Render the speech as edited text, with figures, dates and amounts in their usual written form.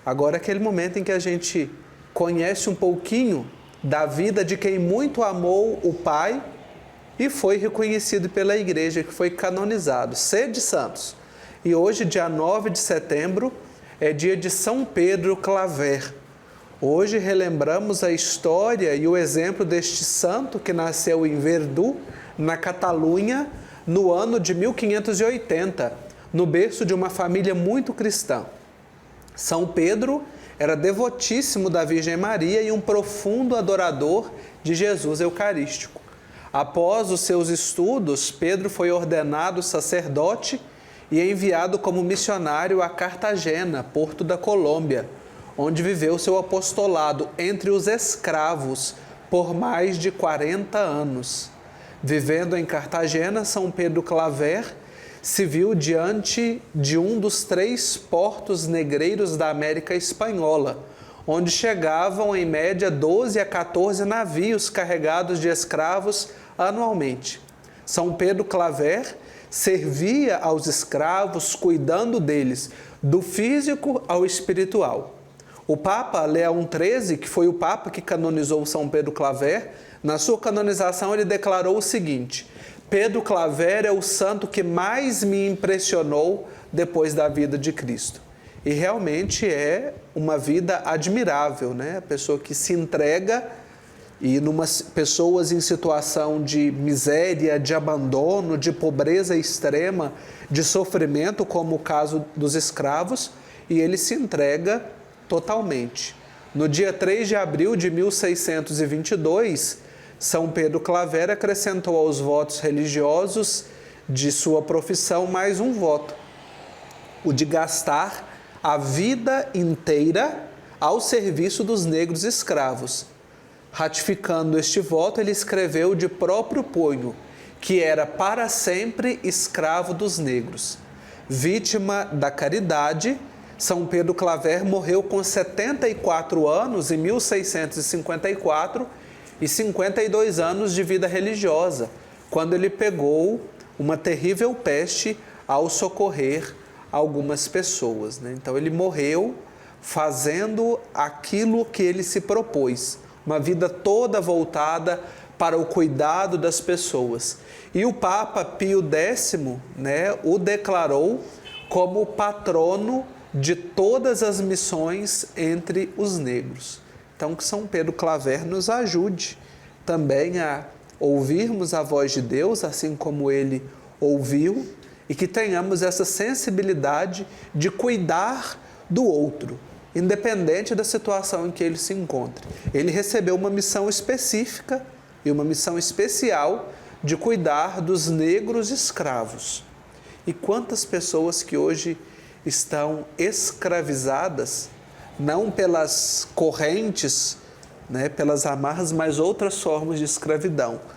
Agora é aquele momento em que a gente conhece um pouquinho da vida de quem muito amou o Pai e foi reconhecido pela Igreja, que foi canonizado. Sede santos. E hoje, dia 9 de setembro, é dia de São Pedro Claver. Hoje relembramos a história e o exemplo deste santo que nasceu em Verdú, na Catalunha, no ano de 1580, no berço de uma família muito cristã. São Pedro era devotíssimo da Virgem Maria e um profundo adorador de Jesus Eucarístico. Após os seus estudos, Pedro foi ordenado sacerdote e enviado como missionário a Cartagena, porto da Colômbia, onde viveu seu apostolado entre os escravos por mais de 40 anos. Vivendo em Cartagena, São Pedro Claver se viu diante de um dos 3 portos negreiros da América Espanhola, onde chegavam em média 12 a 14 navios carregados de escravos anualmente. São Pedro Claver servia aos escravos, cuidando deles, do físico ao espiritual. O Papa Leão XIII, que foi o Papa que canonizou São Pedro Claver, na sua canonização ele declarou o seguinte: Pedro Claver é o santo que mais me impressionou depois da vida de Cristo. E realmente é uma vida admirável, né? A pessoa que se entrega e pessoas em situação de miséria, de abandono, de pobreza extrema, de sofrimento, como o caso dos escravos, e ele se entrega totalmente. No dia 3 de abril de 1622, São Pedro Claver acrescentou aos votos religiosos de sua profissão mais um voto, o de gastar a vida inteira ao serviço dos negros escravos. Ratificando este voto, ele escreveu de próprio punho que era para sempre escravo dos negros. Vítima da caridade, São Pedro Claver morreu com 74 anos em 1654 e 52 anos de vida religiosa, quando ele pegou uma terrível peste ao socorrer algumas pessoas, né? Então ele morreu fazendo aquilo que ele se propôs, uma vida toda voltada para o cuidado das pessoas. E o Papa Pio X, né, o declarou como patrono de todas as missões entre os negros. Então, que São Pedro Claver nos ajude também a ouvirmos a voz de Deus, assim como ele ouviu, e que tenhamos essa sensibilidade de cuidar do outro, independente da situação em que ele se encontre. Ele recebeu uma missão específica e uma missão especial de cuidar dos negros escravos. E quantas pessoas que hoje estão escravizadas, não pelas correntes, né, pelas amarras, mas outras formas de escravidão.